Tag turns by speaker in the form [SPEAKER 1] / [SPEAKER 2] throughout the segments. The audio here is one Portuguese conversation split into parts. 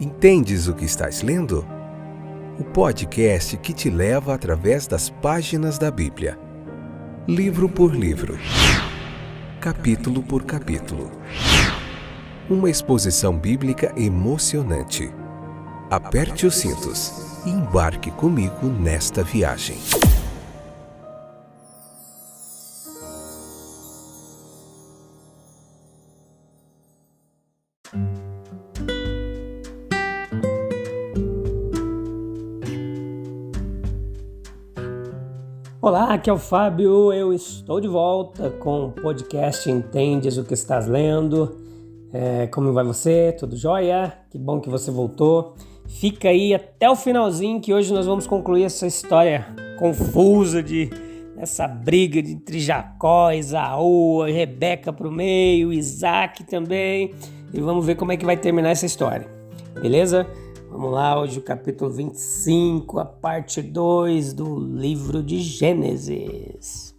[SPEAKER 1] Entendes o que estás lendo? O podcast que te leva através das páginas da Bíblia. Livro por livro. Capítulo por capítulo. Uma exposição bíblica emocionante. Aperte os cintos e embarque comigo nesta viagem.
[SPEAKER 2] Olá, aqui é o Fábio, eu estou de volta com o podcast Entendes o que estás lendo. Como vai você? Tudo jóia? Que bom que você voltou. Fica aí até o finalzinho que hoje nós vamos concluir essa história confusa essa briga entre Jacó, Esaú, Rebeca pro meio, Isaac também. E vamos ver como é que vai terminar essa história, beleza? Vamos lá, hoje o capítulo 25, a parte 2 do livro de Gênesis.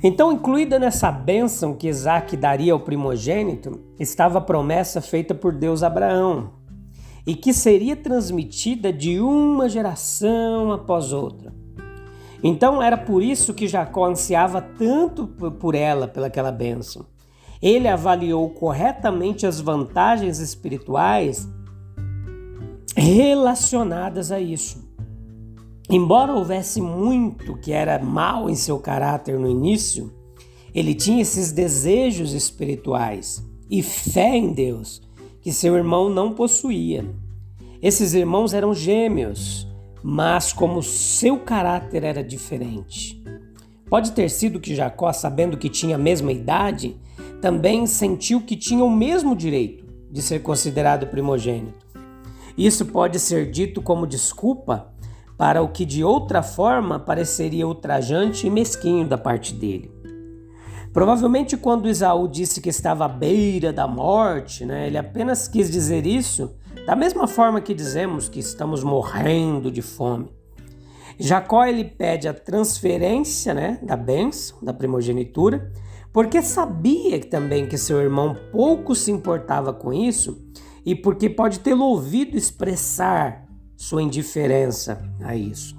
[SPEAKER 2] Então, incluída nessa bênção que Isaac daria ao primogênito, estava a promessa feita por Deus a Abraão, e que seria transmitida de uma geração após outra. Então, era por isso que Jacó ansiava tanto por ela, pelaquela bênção. Ele avaliou corretamente as vantagens espirituais relacionadas a isso. Embora houvesse muito que era mal em seu caráter no início, ele tinha esses desejos espirituais e fé em Deus que seu irmão não possuía. Esses irmãos eram gêmeos, mas como seu caráter era diferente. Pode ter sido que Jacó, sabendo que tinha a mesma idade, também sentiu que tinha o mesmo direito de ser considerado primogênito. Isso pode ser dito como desculpa para o que de outra forma pareceria ultrajante e mesquinho da parte dele. Provavelmente quando Esaú disse que estava à beira da morte, ele apenas quis dizer isso da mesma forma que dizemos que estamos morrendo de fome. Jacó ele pede a transferência da bênção, da primogenitura, porque sabia também que seu irmão pouco se importava com isso e porque pode tê-lo ouvido expressar sua indiferença a isso.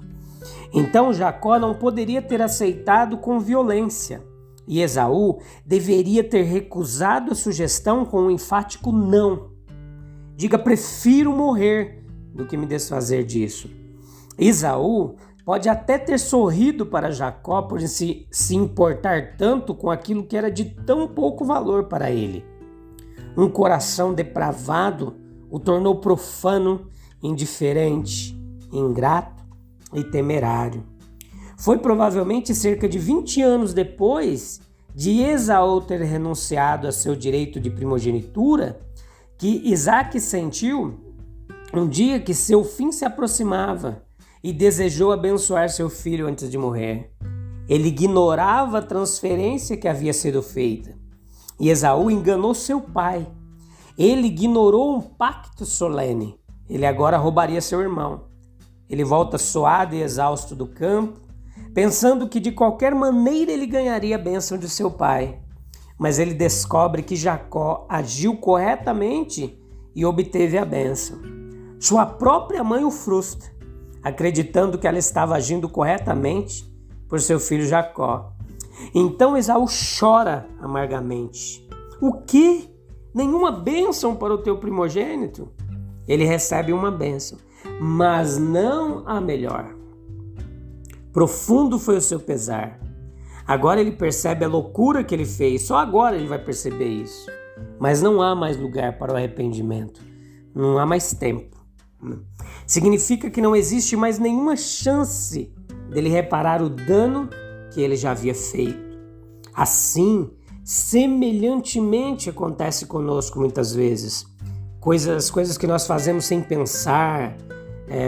[SPEAKER 2] Então Jacó não poderia ter aceitado com violência e Esaú deveria ter recusado a sugestão com um enfático não. Diga, prefiro morrer do que me desfazer disso. Esaú pode até ter sorrido para Jacó por se importar tanto com aquilo que era de tão pouco valor para ele. Um coração depravado o tornou profano, indiferente, ingrato e temerário. Foi provavelmente cerca de 20 anos depois de Esaú ter renunciado a seu direito de primogenitura que Isaac sentiu um dia que seu fim se aproximava e desejou abençoar seu filho antes de morrer. Ele ignorava a transferência que havia sido feita. E Esaú enganou seu pai. Ele ignorou um pacto solene. Ele agora roubaria seu irmão. Ele volta suado e exausto do campo, pensando que de qualquer maneira ele ganharia a bênção de seu pai. Mas ele descobre que Jacó agiu corretamente e obteve a bênção. Sua própria mãe o frustra, acreditando que ela estava agindo corretamente por seu filho Jacó. Então Esaú chora amargamente. O quê? Nenhuma bênção para o teu primogênito? Ele recebe uma bênção, mas não a melhor. Profundo foi o seu pesar. Agora ele percebe a loucura que ele fez. Só agora ele vai perceber isso. Mas não há mais lugar para o arrependimento. Não há mais tempo. Significa que não existe mais nenhuma chance dele reparar o dano que ele já havia feito. Assim, semelhantemente acontece conosco muitas vezes. Coisas que nós fazemos sem pensar,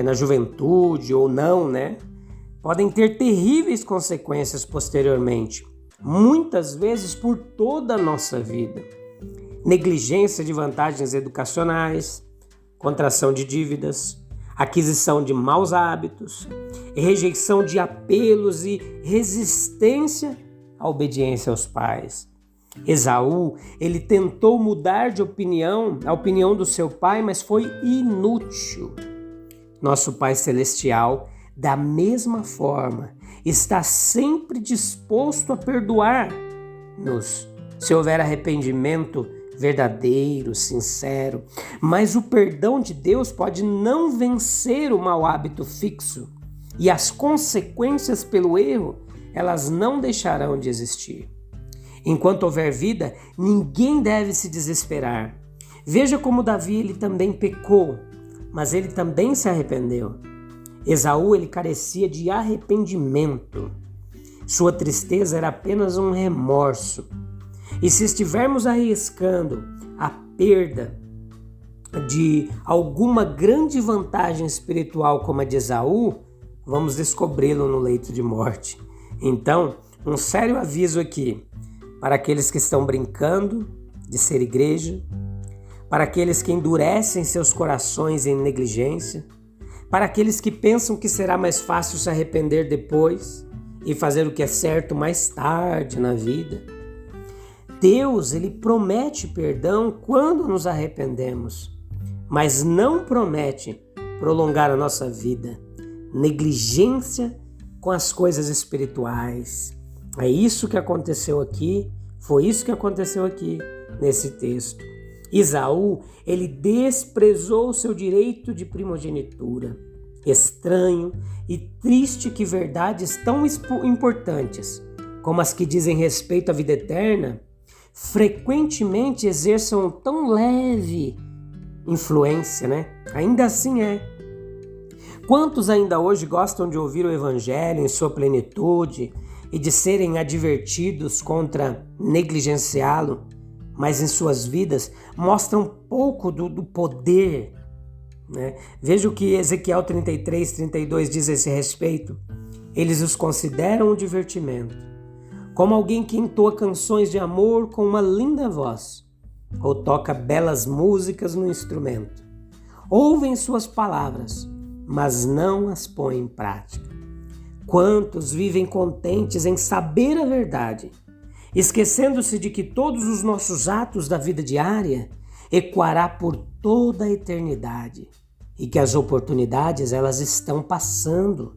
[SPEAKER 2] na juventude ou não, podem ter terríveis consequências posteriormente, muitas vezes por toda a nossa vida. Negligência de vantagens educacionais, contração de dívidas, aquisição de maus hábitos, rejeição de apelos e resistência à obediência aos pais. Esaú, ele tentou mudar de opinião, a opinião do seu pai, mas foi inútil. Nosso Pai Celestial, da mesma forma, está sempre disposto a perdoar-nos, se houver arrependimento verdadeiro, sincero. Mas o perdão de Deus pode não vencer o mau hábito fixo, e as consequências pelo erro, elas não deixarão de existir. Enquanto houver vida, ninguém deve se desesperar. Veja como Davi, ele também pecou, mas ele também se arrependeu. Esaú, ele carecia de arrependimento. Sua tristeza era apenas um remorso. E se estivermos arriscando a perda de alguma grande vantagem espiritual como a de Esaú, vamos descobri-lo no leito de morte. Então, um sério aviso aqui para aqueles que estão brincando de ser igreja, para aqueles que endurecem seus corações em negligência, para aqueles que pensam que será mais fácil se arrepender depois e fazer o que é certo mais tarde na vida. Deus, ele promete perdão quando nos arrependemos, mas não promete prolongar a nossa vida. Negligência com as coisas espirituais. É isso que aconteceu aqui, foi isso que aconteceu aqui nesse texto. Esaú, ele desprezou o seu direito de primogenitura. Estranho e triste que verdades tão importantes, como as que dizem respeito à vida eterna, frequentemente exerçam tão leve influência, né? Ainda assim é. Quantos ainda hoje gostam de ouvir o Evangelho em sua plenitude e de serem advertidos contra negligenciá-lo, mas em suas vidas mostram pouco do poder, né? Veja o que Ezequiel 33, 32 diz a esse respeito. Eles os consideram um divertimento, como alguém que entoa canções de amor com uma linda voz, ou toca belas músicas no instrumento. Ouvem suas palavras, mas não as põem em prática. Quantos vivem contentes em saber a verdade, esquecendo-se de que todos os nossos atos da vida diária ecoará por toda a eternidade e que as oportunidades, elas estão passando.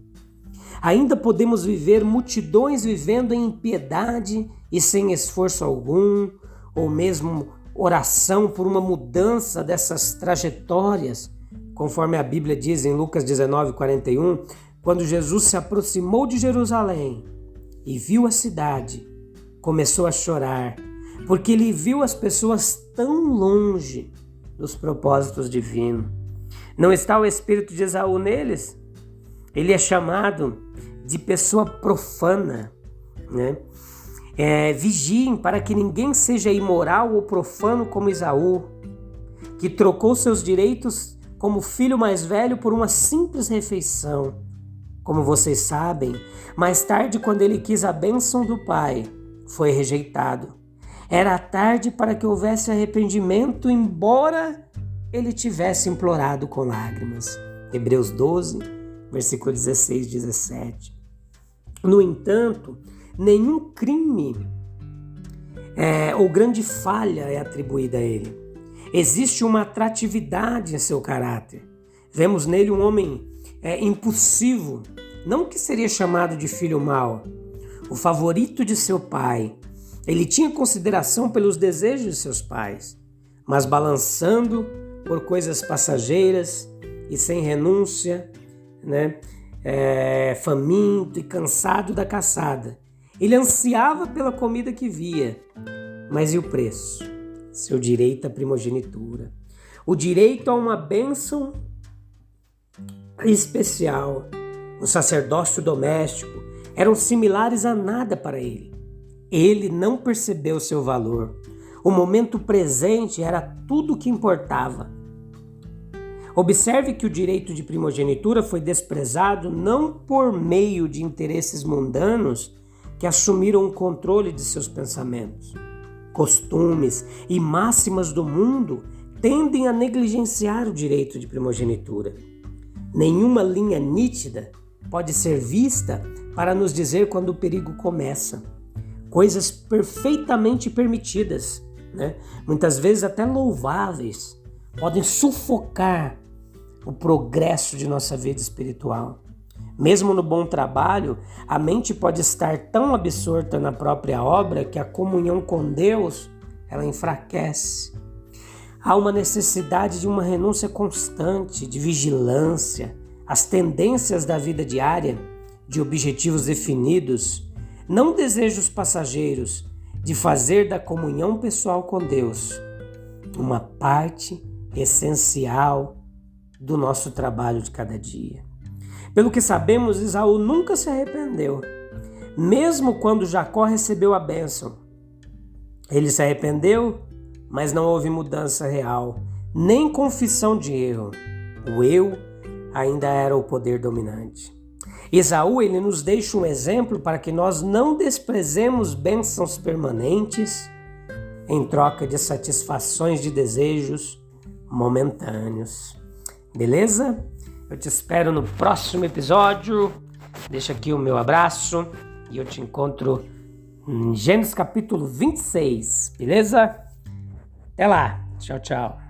[SPEAKER 2] Ainda podemos viver multidões vivendo em impiedade e sem esforço algum, ou mesmo oração por uma mudança dessas trajetórias, conforme a Bíblia diz em Lucas 19, 41, quando Jesus se aproximou de Jerusalém e viu a cidade, começou a chorar, porque ele viu as pessoas tão longe dos propósitos divinos. Não está o espírito de Esaú neles? Ele é chamado de pessoa profana, né? Vigiem para que ninguém seja imoral ou profano como Esaú, que trocou seus direitos como filho mais velho por uma simples refeição. Como vocês sabem, mais tarde, quando ele quis a bênção do pai, foi rejeitado. Era tarde para que houvesse arrependimento, embora ele tivesse implorado com lágrimas. Hebreus 12, versículo 16, 17. No entanto, nenhum crime ou grande falha é atribuída a ele. Existe uma atratividade em seu caráter. Vemos nele um homem impulsivo, não que seria chamado de filho mau, o favorito de seu pai. Ele tinha consideração pelos desejos de seus pais, mas balançando por coisas passageiras e sem renúncia, né? Faminto e cansado da caçada. Ele ansiava pela comida que via, mas e o preço? Seu direito à primogenitura, o direito a uma bênção especial, o sacerdócio doméstico, eram similares a nada para ele. Ele não percebeu seu valor. O momento presente era tudo o que importava. Observe que o direito de primogenitura foi desprezado não por meio de interesses mundanos que assumiram o controle de seus pensamentos. Costumes e máximas do mundo tendem a negligenciar o direito de primogenitura. Nenhuma linha nítida pode ser vista para nos dizer quando o perigo começa. coisas perfeitamente permitidas, né? Muitas vezes até louváveis, podem sufocar o progresso de nossa vida espiritual. Mesmo no bom trabalho, a mente pode estar tão absorta na própria obra que a comunhão com Deus, ela enfraquece. Há uma necessidade de uma renúncia constante, de vigilância, às tendências da vida diária, de objetivos definidos, não desejos passageiros, de fazer da comunhão pessoal com Deus uma parte essencial do nosso trabalho de cada dia. Pelo que sabemos, Esaú nunca se arrependeu, mesmo quando Jacó recebeu a bênção. Ele se arrependeu, mas não houve mudança real, nem confissão de erro. O eu ainda era o poder dominante. Esaú, ele nos deixa um exemplo para que nós não desprezemos bênçãos permanentes em troca de satisfações de desejos momentâneos. Beleza? Eu te espero no próximo episódio. Deixa aqui o meu abraço e eu te encontro em Gênesis capítulo 26. Beleza? Até lá. Tchau, tchau.